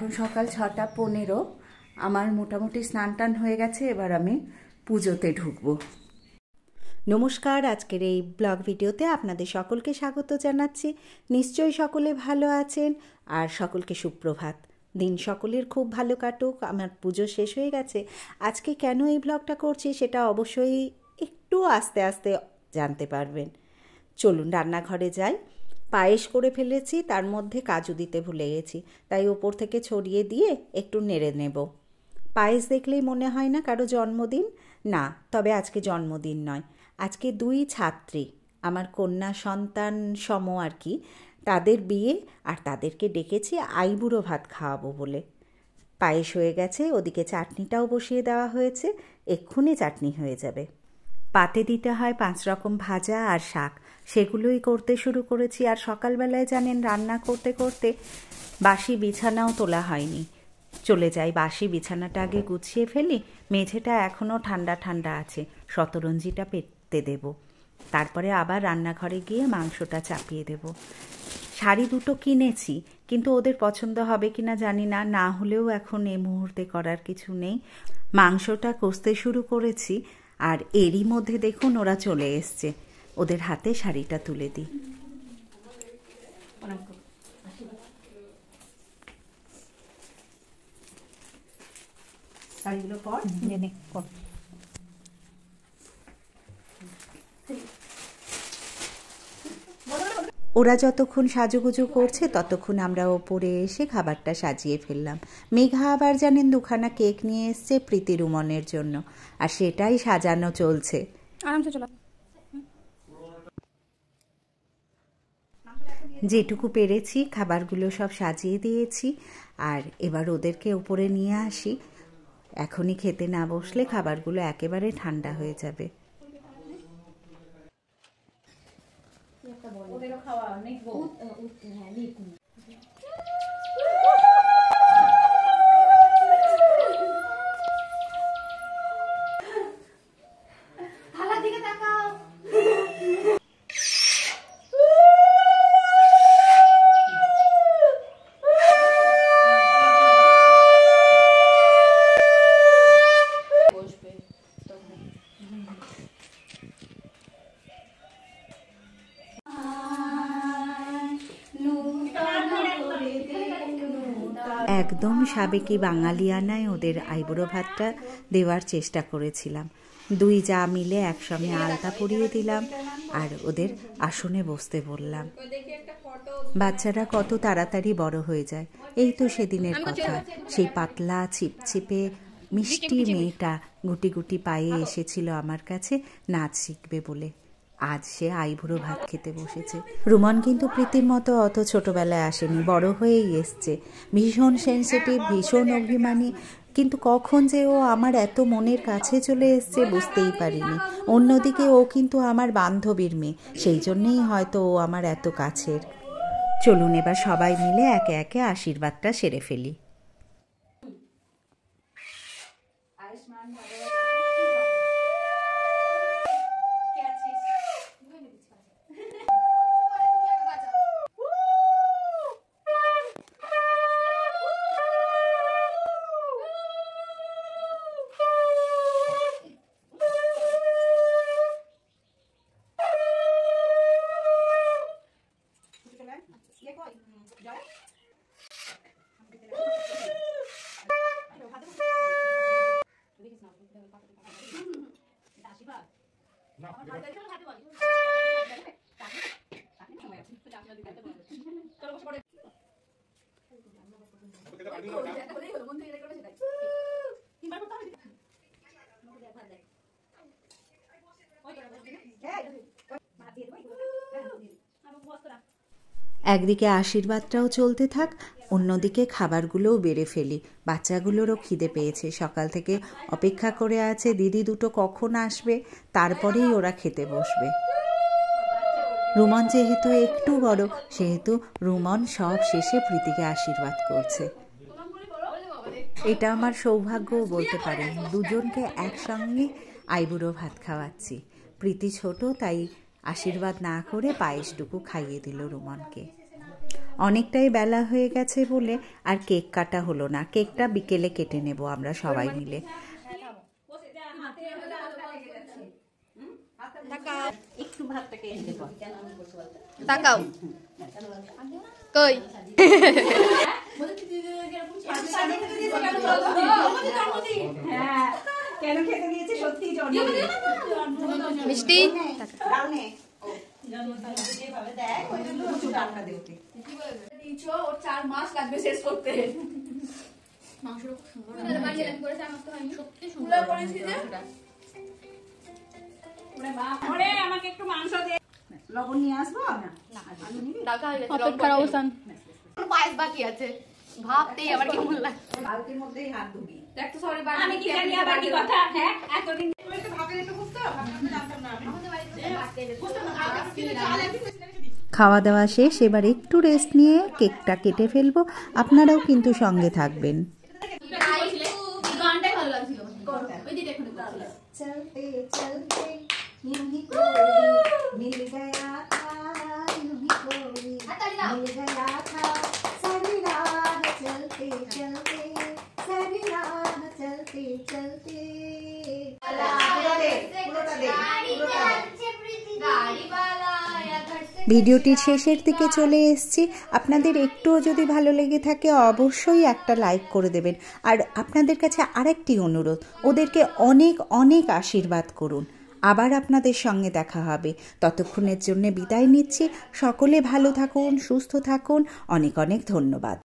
এখন সকাল 6টা 15। আমার মোটামুটি স্নান টান হয়ে গেছে, এবার আমি পুজোতে ঢুকবো। নমস্কার, আজকের এই ব্লগ ভিডিওতে আপনাদের সকলকে স্বাগত জানাচ্ছি। নিশ্চয়ই সকলে ভালো আছেন আর সকলকে সুপ্রভাত। দিন সকলের খুব ভালো কাটুক। আমার পুজো শেষ হয়ে গেছে। আজকে কেন এই ব্লগটা করছি সেটা অবশ্যই একটু আস্তে আস্তে জানতে পারবেন। চলুন রান্নাঘরে যাই। পায়েস করে ফেলেছি, তার মধ্যে কাজু দিতে ভুলে গেছি, তাই ওপর থেকে ছড়িয়ে দিয়ে একটু নেড়ে নেব। পায়েস দেখলেই মনে হয় না কারো জন্মদিন, না, তবে আজকে জন্মদিন নয়, আজকে 2 ছাত্রী, আমার কন্যা সন্তান সম আর কি, তাদের বিয়ে, আর তাদেরকে ডেকেছি আইবুড়ো ভাত খাওয়াবো বলে। পায়েস হয়ে গেছে, ওদিকে চাটনিটাও বসিয়ে দেওয়া হয়েছে, এক্ষুনি চাটনি হয়ে যাবে। পাতে দিতে হয় 5 রকম ভাজা আর শাক, সেগুলোই করতে শুরু করেছি। আর সকালবেলায় জানেন রান্না করতে করতে বাসি বিছানাও তোলা হয়নি। চলে যাই, বাসি বিছানাটা আগে গুছিয়ে ফেলি। মেঝেটা এখনও ঠান্ডা ঠান্ডা আছে, শতরঞ্জিটা পেতে দেব, তারপরে আবার রান্নাঘরে গিয়ে মাংসটা চাপিয়ে দেব। শাড়ি 2টো কিনেছি, কিন্তু ওদের পছন্দ হবে কিনা জানি না, না হলেও এখন এই মুহূর্তে করার কিছু নেই। মাংসটা কষতে শুরু করেছি, আর এরই মধ্যে দেখুন ওরা চলে এসছে। ওদের হাতে শাড়িটা তুলে দিই। শাড়িগুলো পর ওরা যতক্ষণ সাজুগুজু করছে ততক্ষণ আমরা ওপরে এসে খাবারটা সাজিয়ে ফেললাম। মেঘা আবার জানেন 2খানা কেক নিয়ে এসছে প্রীতি রুমনের জন্য, আর সেটাই সাজানো চলছে। যেটুকু পেরেছি খাবারগুলো সব সাজিয়ে দিয়েছি, আর এবার ওদেরকে উপরে নিয়ে আসি। এখনই খেতে না বসলে খাবারগুলো একেবারে ঠান্ডা হয়ে যাবে। একদম সাবেকি বাঙালিয়ানায় ওদের আইবুড়ো ভাতটা দেওয়ার চেষ্টা করেছিলাম। 2 জা মিলে একসঙ্গে আলতা পরিয়ে দিলাম আর ওদের আসনে বসতে বললাম। বাচ্চারা কত তাড়াতাড়ি বড় হয়ে যায়। এই তো সেদিনের কথা, সেই পাতলা ছিপছিপে মিষ্টি মেয়েটা গুটি গুটি পায়ে এসেছিল আমার কাছে নাচ শিখবে বলে। আজ সে আইবুড়ো ভাত খেতে বসেছে। রুমন কিন্তু প্রীতির মতো অত ছোটবেলায় আসেনি, বড় হয়েই এসছে। ভীষণ সেন্সিটিভ, ভীষণ অভিমানী, কিন্তু কখন যে ও আমার এত মনের কাছে চলে এসছে বুঝতেই পারিনি। অন্যদিকে ও কিন্তু আমার বান্ধবীর মেয়ে, সেই জন্যেই হয়তো ও আমার এত কাছের। চলুন এবার সবাই মিলে একে একে আশীর্বাদটা সেরে ফেলি। একদিকে আশীর্বাদটাও চলতে থাক, অন্যদিকে খাবারগুলোও বেড়ে ফেলি। বাচ্চাগুলোরও খিদে পেয়েছে, সকাল থেকে অপেক্ষা করে আছে দিদি 2টো কখন আসবে, তারপরেই ওরা খেতে বসবে। রুমন যেহেতু একটু বড়, সেহেতু রুমন সব শেষে প্রীতিকে আশীর্বাদ করছে। এটা আমার সৌভাগ্যও বলতে পারেন, দুজনকে একসঙ্গে আইবুড়ো ভাত খাওয়াচ্ছি। প্রীতি ছোট, তাই আশীর্বাদ না করে পায়েসটুকু খাইয়ে দিল রুমনকে। অনেকটাই বেলা হয়ে গেছে বলে আর কেক কাটা হলো না। কেকটা বিকেলে কেটে নেব আমরা সবাই মিলে। একটু ভাতটাকে তাকাও কই কেন খেতে দিয়েছে সত্যি মিষ্টি ওর 4 মাস লাগবে শেষ করতে। মাংসটা খুব সুন্দর করেছি যে আমাকে একটু মাংস দে, লবণ নিয়ে আসবো অপেক্ষার অবস্থান। পায়েস বাকি আছে, ভাবতেই আমার কেমন লাগে। বালতির মধ্যেই হাত ধুবি। দেখ তো সরি আমি কি জানি আবার কি কথা। হ্যাঁ এতদিন খাওয়া দাওয়া শেষ, এবার একটু রেস্ট নিয়ে কেকটা কেটে ফেলবো। আপনারাও কিন্তু সঙ্গে থাকবেন। চলতে চলতে यूं ही कोई मिल गया था, यूं ही कोई मिल गया था, सारी राह चलते चलते, सारी राह चलते चलते। ভিডিওটির শেষের দিকে চলে এসেছি। আপনাদের একটুও যদি ভালো লেগে থাকে অবশ্যই একটা লাইক করে দেবেন। আর আপনাদের কাছে আরেকটি অনুরোধ, ওদেরকে অনেক অনেক আশীর্বাদ করুন। আবার আপনাদের সঙ্গে দেখা হবে, ততক্ষণের জন্য বিদায় নিচ্ছি। সকলে ভালো থাকুন, সুস্থ থাকুন। অনেক অনেক ধন্যবাদ।